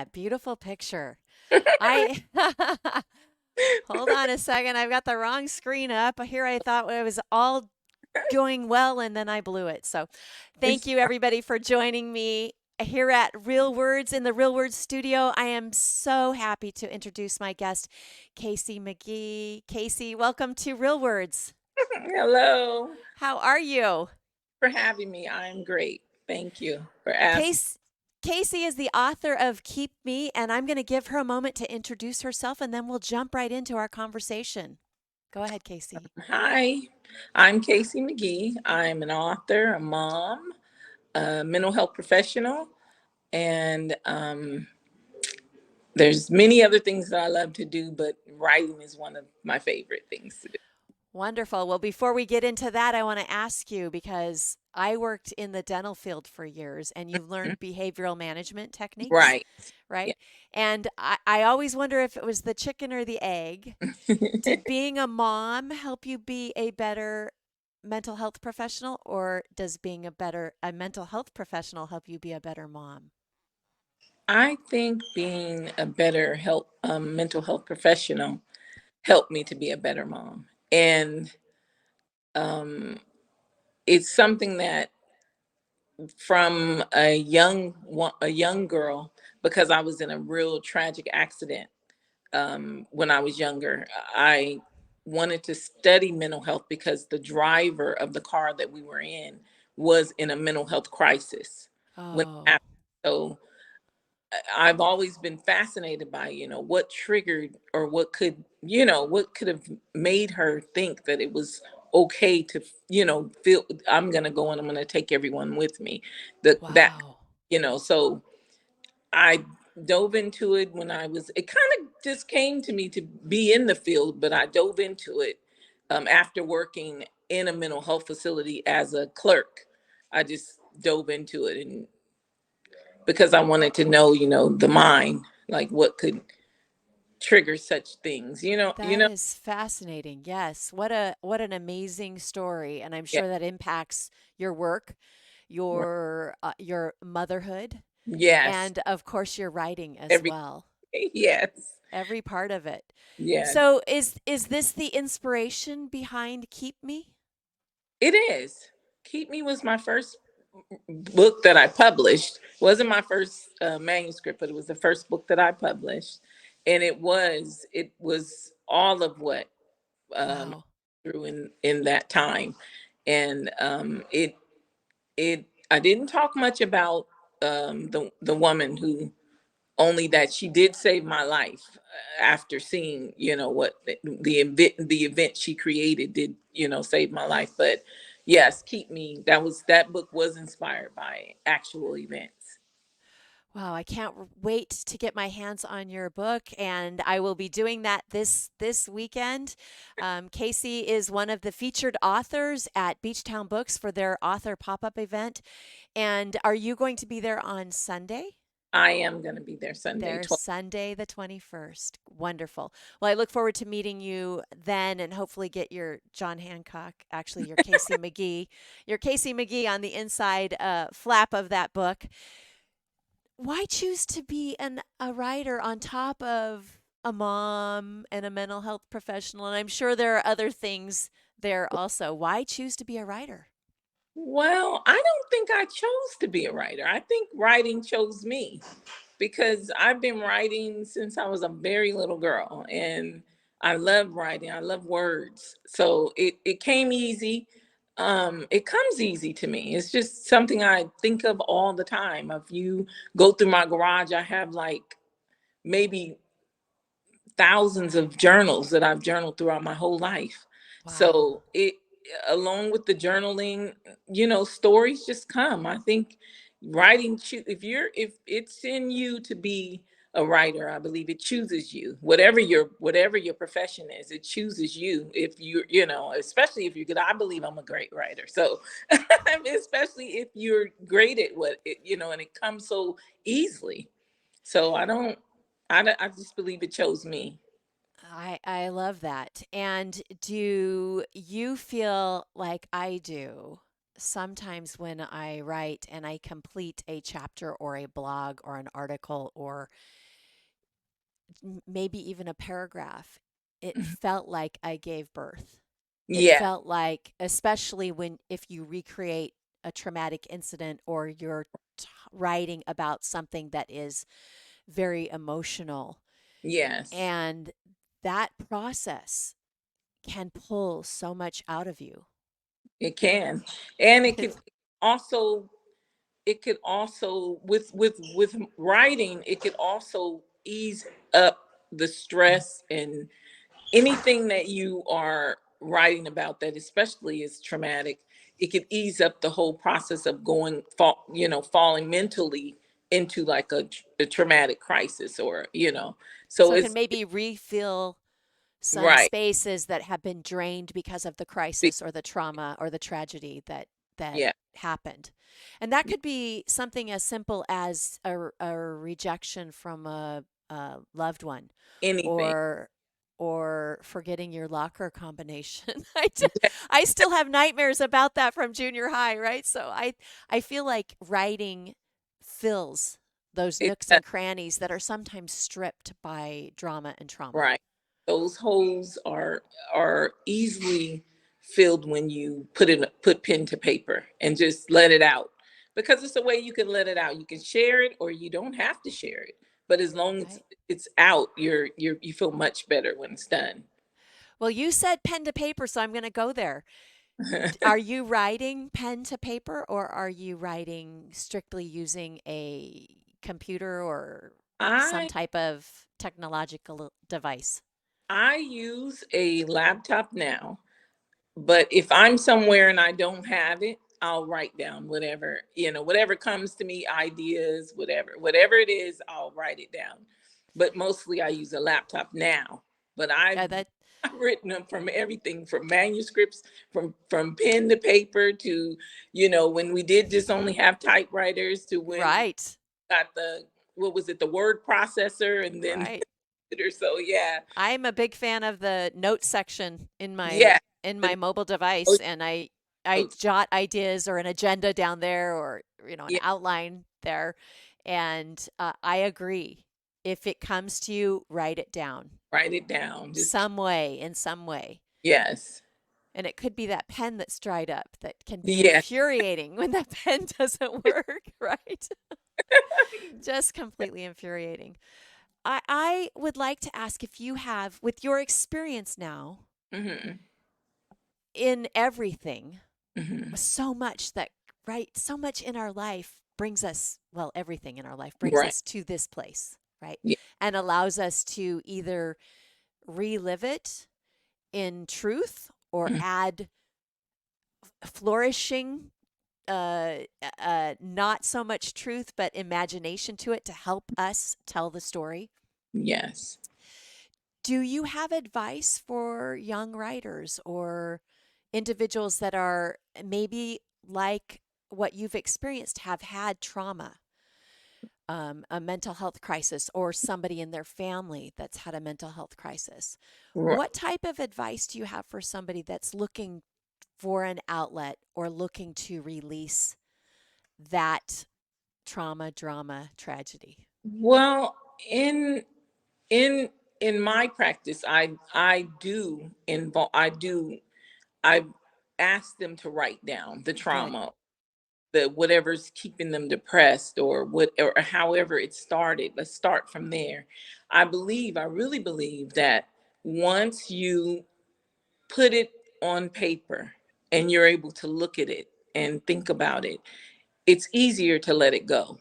that beautiful picture. I hold on a second. I've got the wrong screen up. Here I thought it was all going well and then I blew it. So, thank It's you everybody for joining me here at Real Words in the Real Words studio. I am so happy to introduce my guest, KC McGee. KC, welcome to Real Words. hello How are you? for having me. I'm great. Thank you for asking. Case Casey is the author of Keep Me, and I'm going to give her a moment to introduce herself and then we'll jump right into our conversation. Go ahead, Casey. Hi, I'm KC McGee. I'm an author, a mom, a mental health professional, and there's many other things that I love to do, but writing is one of my favorite things to do. Wonderful. Well, before we get into that, I want to ask you because I worked in the dental field for years and you've Mhm. learned behavioral management techniques, Right. Yeah. right? And I always wonder if it was the chicken or the egg. Did being a mom help you be a better mental health professional, or does being a mental health professional help you be a better mom? I think being a better health mental health professional helped me to be a better mom, and um, it's something that from a young girl, because I was in a real tragic accident when I was younger. I wanted to study mental health because the driver of the car that we were in was in a mental health crisis when it Oh, happened. So I've always been fascinated by, what triggered or what could have made her think that it was okay to, feel I'm going to go and I'm going to take everyone with me. That, wow. so I dove into it it kind of just came to me to be in the field, but I dove into it after working in a mental health facility as a clerk. I just dove into it and because I wanted to know, the mind, like what could trigger such things, That is fascinating. Yes. What an amazing story, and I'm yeah, sure that impacts your work, right. your motherhood, Yes, and of course your writing as every well. yes, Every part of it. yeah, So is this the inspiration behind Keep Me? it is. Keep Me was my first book that I published. Wasn't my first manuscript, but it was the first book that I published, and it was all of what Wow. through in that time, and it I didn't talk much about the woman who only that she did save my life after seeing what the event she created did save my life. But yes, Keep Me, that book was inspired by actual events. Wow, I can't wait to get my hands on your book, and I will be doing that this weekend. Casey is one of the featured authors at Beachtown Books for their author pop-up event. And are you going to be there on Sunday? I am going to be there Sunday There, 12. Sunday the 21st. Wonderful. Well, I look forward to meeting you then and hopefully get your John Hancock, actually your Casey McGee on the inside flap of that book. Why choose to be a writer on top of a mom and a mental health professional? And I'm sure there are other things there also. Why choose to be a writer? Well, I don't think I chose to be a writer. I think writing chose me because I've been writing since I was a very little girl and I love writing. I love words. So it came easy. It comes easy to me. It's just something I think of all the time. If you go through my garage, I have like maybe thousands of journals that I've journaled throughout my whole life. Wow. So it along with the journaling, stories just come. I think if it's in you to be a writer, I believe it chooses you. Whatever your profession is, it chooses you. If especially if you're good, I believe I'm a great writer. So especially if you're great at and it comes so easily. So I just believe it chose me. I love that. And do you feel like I do? sometimes when I write and I complete a chapter or a blog or an article or maybe even a paragraph, it Mhm. felt like I gave birth. It Yeah, felt like, especially when if you recreate a traumatic incident or you're writing about something that is very emotional, yes, and that process can pull so much out of you. it can. And also it could also with writing, it could also ease up the stress and anything that you are writing about that especially is traumatic. It could ease up the whole process of falling mentally into like a traumatic crisis, or so So it can it's maybe refill some right. spaces that have been drained because of the Be- crisis or the trauma or the tragedy that yeah, happened. And that could be something as simple as a rejection from a loved one, anything. or forgetting your locker combination. I still have nightmares about that from junior high, right? So I feel like writing fills those It, nooks and crannies that are sometimes stripped by drama and trauma. right. Those holes are easily filled when you put pen to paper and just let it out. Because it's a way you can let it out. You can share it or you don't have to share it. But as long as Right. it's out, you feel much better when it's done. Well, you said pen to paper, so I'm going to go there. Are you writing pen to paper, or are you writing strictly using a computer or some I type of technological device? I use a laptop now. But if I'm somewhere and I don't have it, I'll write down whatever comes to me, ideas, whatever it is, I'll write it down. But mostly I use a laptop now. But I've Yeah, that I've written them from everything from manuscripts, from pen to paper to, when we did just only have typewriters to when we right. got what was it, the word processor and then Right. so yeah. I'm a big fan of the notes section Yeah. in The my mobile device, and I notes. jot ideas or an agenda down there, or an Yeah, outline there. And I agree. If it comes to you, write it down write it down. Just in some way. yes. And it could be that pen that's dried up that can be Yeah. infuriating when that pen doesn't work, right? Just completely infuriating. I would like to ask if you have, with your experience now Hmm. in everything, Hmm. so much that, right, so much in our life brings us, well, everything in our life brings Right. us to this place, right? Yeah. And allows us to either relive it in truth or Mhm. add flourishing, not so much truth, but imagination to it to help us tell the story. Yes. Do you have advice for young writers or individuals that are maybe like what you've experienced, have had trauma, a mental health crisis, or somebody in their family that's had a mental health crisis? Right. What type of advice do you have for somebody that's looking for an outlet or looking to release that trauma, drama, tragedy? Well, in in in my practice, I ask them to write down the Good. trauma, the whatever's keeping them depressed, or however it started. Let's start from there. I really believe that once you put it on paper and you're able to look at it and think about it, it's easier to let it go.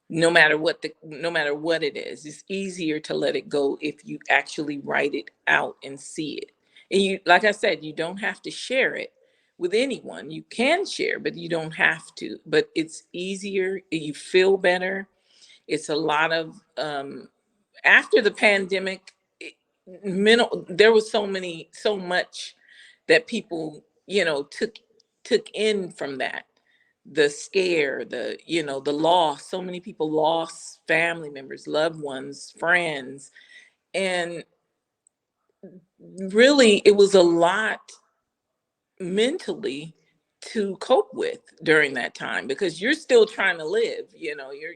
No matter what it is, it's easier to let it go if you actually write it out and see it. And you, like I said, you don't have to share it with anyone. You can share, but you don't have to. But it's easier, you feel better. It's a lot of after the pandemic, there was so much that people, took in from that. The scare, the loss. So many people lost family members, loved ones, friends. And really, it was a lot mentally to cope with during that time, because you're still trying to live,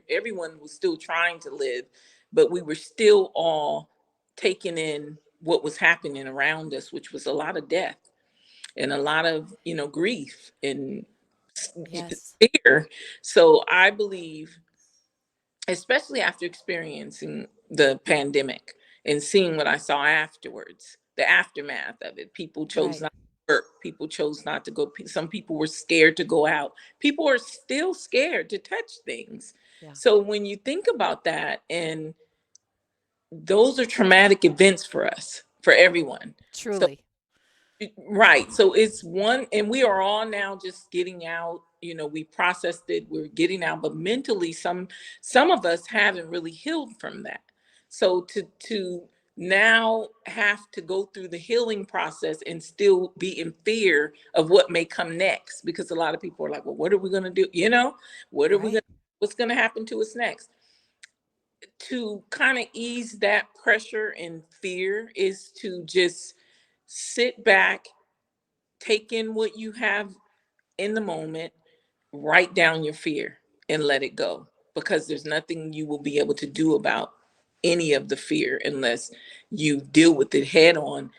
everyone was still trying to live, but we were still all taking in what was happening around us, which was a lot of death and a lot of, grief and Yes. fear. So I believe, especially after experiencing the pandemic and seeing what I saw afterwards, the aftermath of it. People chose Right. not to work, people chose not to go, some people were scared to go out, people are still scared to touch things. Yeah. So when you think about that, and those are traumatic events for us, for everyone. So Truly. right. So it's one, and we are all now just getting out. We processed it, we're getting out, but mentally, some of us haven't really healed from that. So to now have to go through the healing process and still be in fear of what may come next, because a lot of people are like, well, what are we going to do? What are we going Right. to, what's going to happen to us next? To kind of ease that pressure and fear is to just sit back, take in what you have in the moment, write down your fear and let it go, because there's nothing you will be able to do about any of the fear unless you deal with it head on.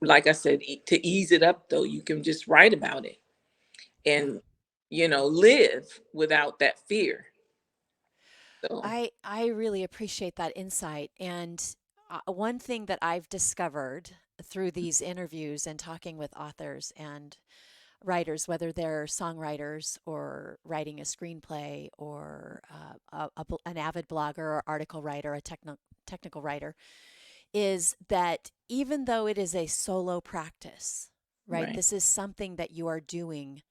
Like I said, to ease it up, though, you can just write about it Yeah. and live without that fear. So I really appreciate that insight. And one thing that I've discovered through these interviews and talking with authors and writers, whether they're songwriters or writing a screenplay or an avid blogger or article writer, a technical writer, is that even though it is a solo practice, right? right. This is something that you are doing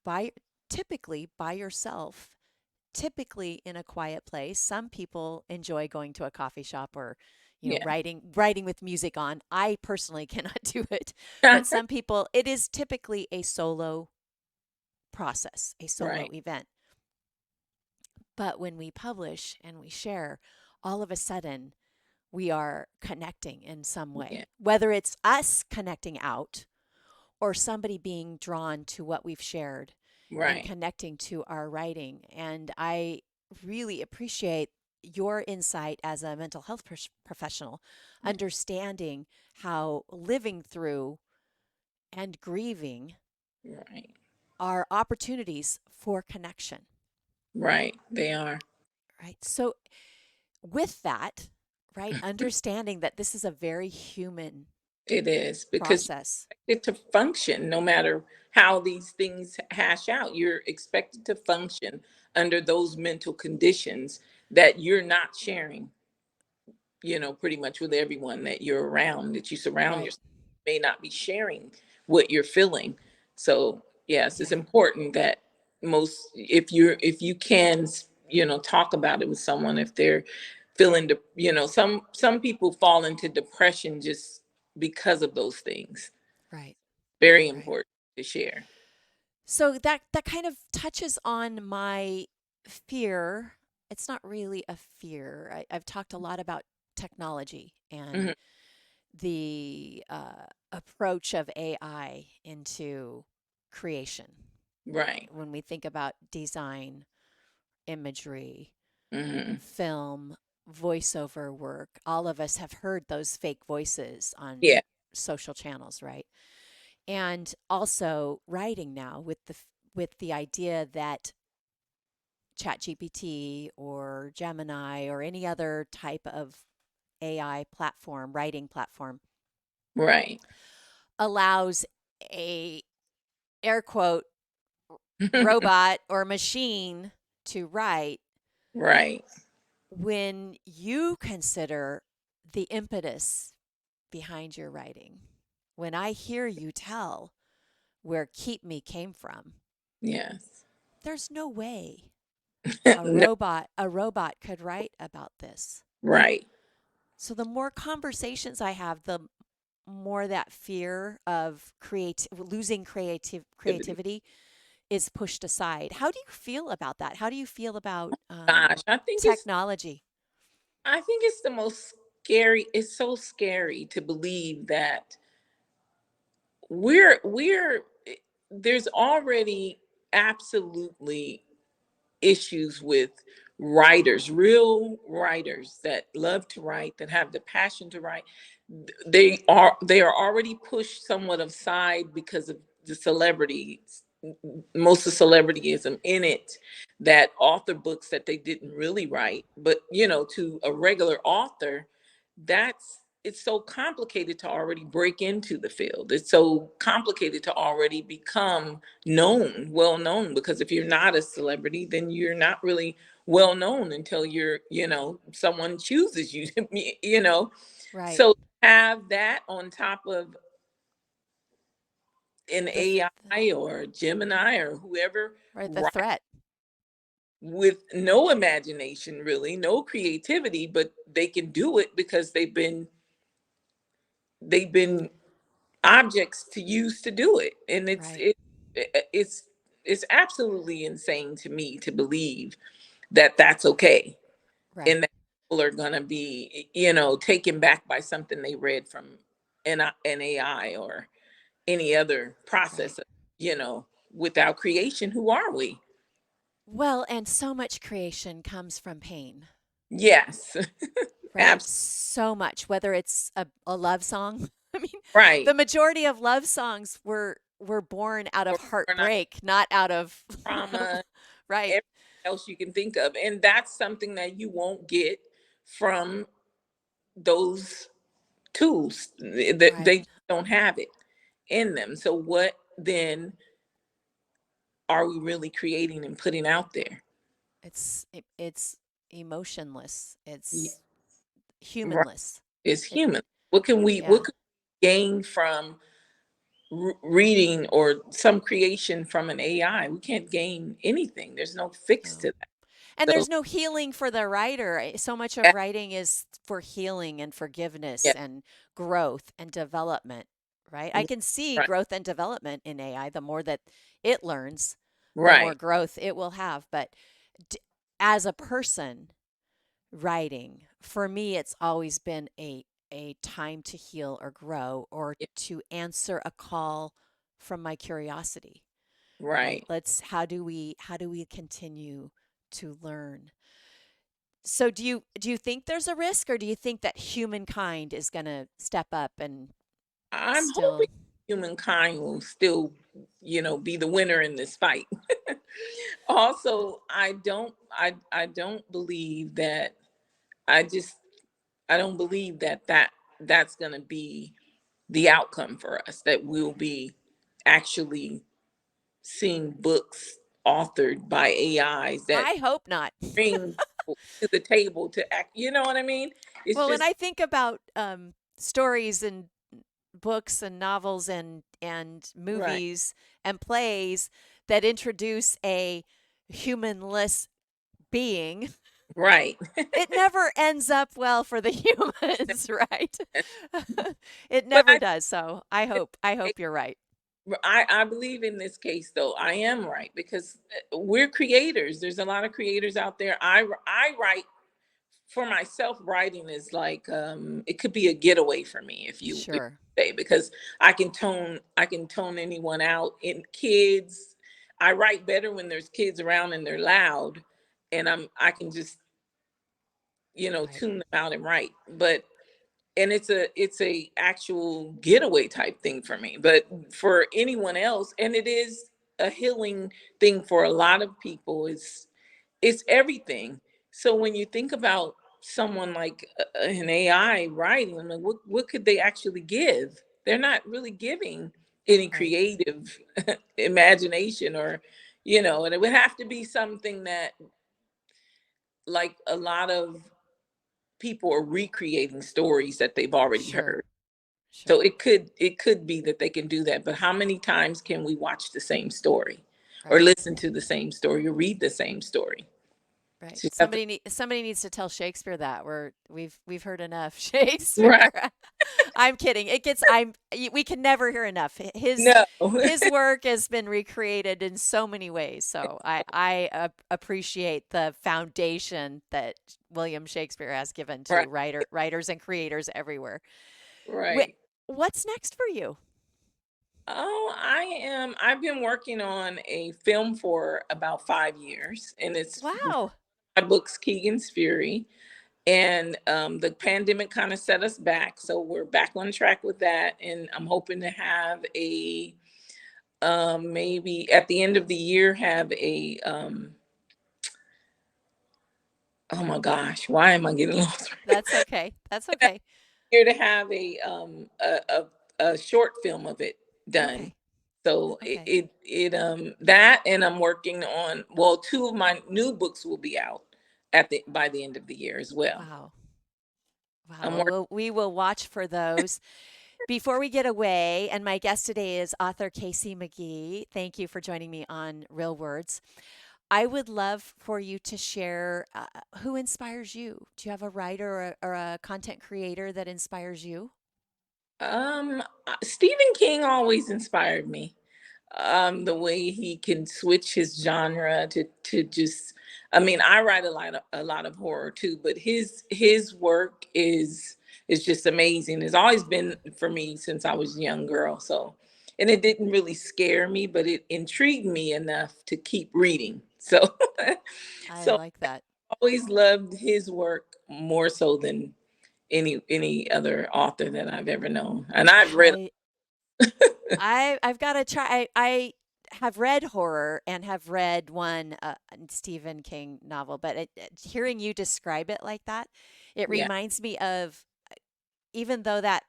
by typically by yourself, typically in a quiet place. Some people enjoy going to a coffee shop or Yeah. writing with music on. I personally cannot do it. But some people, it is typically a solo process, a solo right. event. But when we publish and we share, all of a sudden we are connecting in some Yeah. way, whether it's us connecting out or somebody being drawn to what we've shared and Right. connecting to our writing. And I really appreciate your insight as a mental health professional, Yeah. understanding how living through and grieving Right. are opportunities for connection, Right. They are. right? So, with that, right, understanding that this is a very human It is, because process. it to function no matter how these things hash out. You're expected to function under those mental conditions that you're not sharing, pretty much with everyone that you're around, that you surround Right. yourself, may not be sharing what you're feeling. So yes, it's Yeah. important that if you can, talk about it with someone if they're feeling some people fall into depression just because of those things. Right. Very Right. important to share. So that kind of touches on my fear. It's not really a fear. I've talked a lot about technology and Mhm. the approach of AI into creation. Right. When we think about design, imagery, Hmm. film, voiceover work, all of us have heard those fake voices on Yeah. social channels, right? And also writing now with the idea that ChatGPT or Gemini or any other type of AI platform, writing platform, Right. allows a air quote robot or machine to write. Right. When you consider the impetus behind your writing, when I hear you tell where Keep Me came from, Yes. there's no way No, a robot could write about this. right. So the more conversations I have, the more that fear of losing creativity is pushed aside. How do you feel about that? How do you feel about Gosh, I think it's technology? I think it's the most scary. It's so scary to believe that we're there's already absolutely issues with writers, real writers that love to write, that have the passion to write. They are already pushed somewhat aside because of the celebrities, most of celebrityism in it, that author books that they didn't really write, but to a regular author, it's so complicated to already break into the field. It's so complicated to already become well known, because if you're not a celebrity, then you're not really well known until someone chooses you to be, Right. so have that on top of an The th- AI or Gemini or whoever, right, the right, threat. with no imagination, really, no creativity, but they can do it because they've been objects to use to do it. And Right. it's it's absolutely insane to me to believe that that's okay, Right. and that people are going to be taken back by something they read from an AI or any other Right. process, without creation. Who are we? Well, and so much creation comes from pain, Yes. right? Absolutely. So much, whether it's a love song. I mean, Right. the majority of love songs were born out of Or not heartbreak, not out of trauma, right. everything else you can think of, and that's something that you won't get from those tools. They Right. don't have it in them. So what then are we really creating and putting out there? It's emotionless. Yeah, It's right. humanless. It's It human. What yeah. could we gain from reading or some creation from an AI? We can't gain anything. There's no fix No. to And that. So there's no healing for the writer. So much yeah, of writing is for healing and forgiveness yeah, and growth and development, right? I can see right, growth and development in AI. The more that it learns, the more right, growth it will have. But d- as a person writing, for me, it's always been a time to heal or grow or yeah, to answer a call from my curiosity, right? right. How do we continue to learn? So do you think there's a risk, or do you think that humankind is going to step up and I'm hoping still humankind will still, be the winner in this fight. Also, I don't believe that I just I don't believe that's going to be the outcome for us, that we'll be actually seeing books authored by AIs that I hope not. bring people to the table to act, you know what I mean? It's Well, when just I think about stories and books and novels and right, movies and plays that introduce a humanless being, right. it never ends up well for the humans, right? It But never does. So I hope you're right. I believe in this case, though I am right, because we're creators. There's a lot of creators out there. I write for myself. Writing is like, it could be a getaway for me, if you Sure. say, because I can tone anyone out. In kids, I write better when there's kids around and they're loud, and I can just Right. tune them out and write. But and it's a actual getaway type thing for me. But for anyone else, and it is a healing thing for a lot of people, it's everything. So when you think about someone like an AI writing, I mean, what could they actually give? They're not really giving any Right. creative imagination, or and it would have to be something that, like, a lot of people are recreating stories that they've already Sure. heard. So Sure. it could be that they can do that, but how many times can we watch the same story, or Right. listen to the same story, or read the same story? Right. So you have to, Somebody needs to tell Shakespeare that we've heard enough Shakespeare. right. I'm kidding. We can never hear enough. His No. his work has been recreated in so many ways. So I appreciate the foundation that William Shakespeare has given to Right, writers and creators everywhere. Wh- right. What's next for you? Oh, I've been working on a film for about 5 years, and it's Wow. my book's Keegan's Fury. And the pandemic kind of set us back, so we're back on track with that. And I'm hoping to have a maybe at the end of the year have a oh my gosh, why am I getting lost? That's okay. That's okay. Here to have a short film of it done. Okay. So Okay. that, and I'm working on, well, two of my new books will be out at the by the end of the year as well. Wow. Wow. I'm Well, working. we will watch for those. Before we get away, and my guest today is author KC McGee. Thank you for joining me on Real Words. I would love for you to share who inspires you. Do you have a writer or a content creator that inspires you? Stephen King always inspired me. The way he can switch his genre to just, I mean, I write a lot of horror too, but his work is just amazing. It's always been for me since I was a young girl. So, and it didn't really scare me, but it intrigued me enough to keep reading. So I so like that. I always loved his work more so than any other author that I've ever known. And I've read. I I've got to try. I have read horror and have read one Stephen King novel, but hearing you describe it like that, it Yeah. reminds me of even though that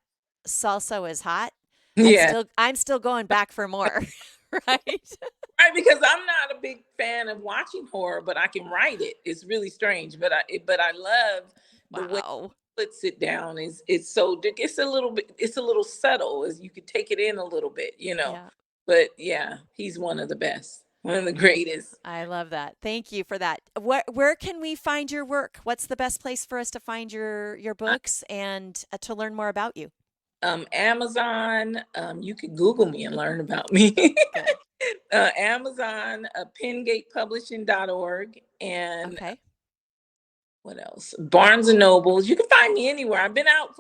salsa is hot, Yeah. I'm still going back for more, right? Right, because I'm not a big fan of watching horror, but I can write it. It's really strange, but I love the way Wow. he puts it down. Is it's so it's a little bit, it's a little subtle, as you could take it in a little bit. Yeah. But yeah, he's one of the best, one of the greatest. I love that. Thank you for that. Where can we find your work? What's the best place for us to find your Uh, books and to learn more about you? Amazon, you can Google me and learn about me. Good. Amazon, pengatepublishing.org, and Okay. what else? Barnes and Nobles. You can find me anywhere. I've been out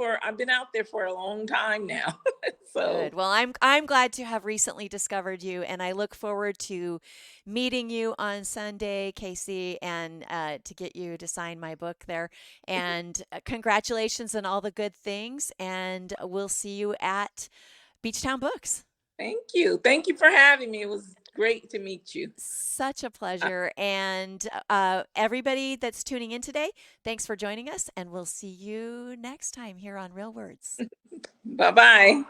there for a long time now. Good. So Well, I'm glad to have recently discovered you, and I look forward to meeting you on Sunday, Casey, and to get you to sign my book there. And congratulations on all the good things, and we'll see you at Beachtown Books. thank you. Thank you for having me. It was great to meet you. Such a Uh, pleasure. And everybody that's tuning in today, thanks for joining us, and we'll see you next time here on Real Words. bye bye.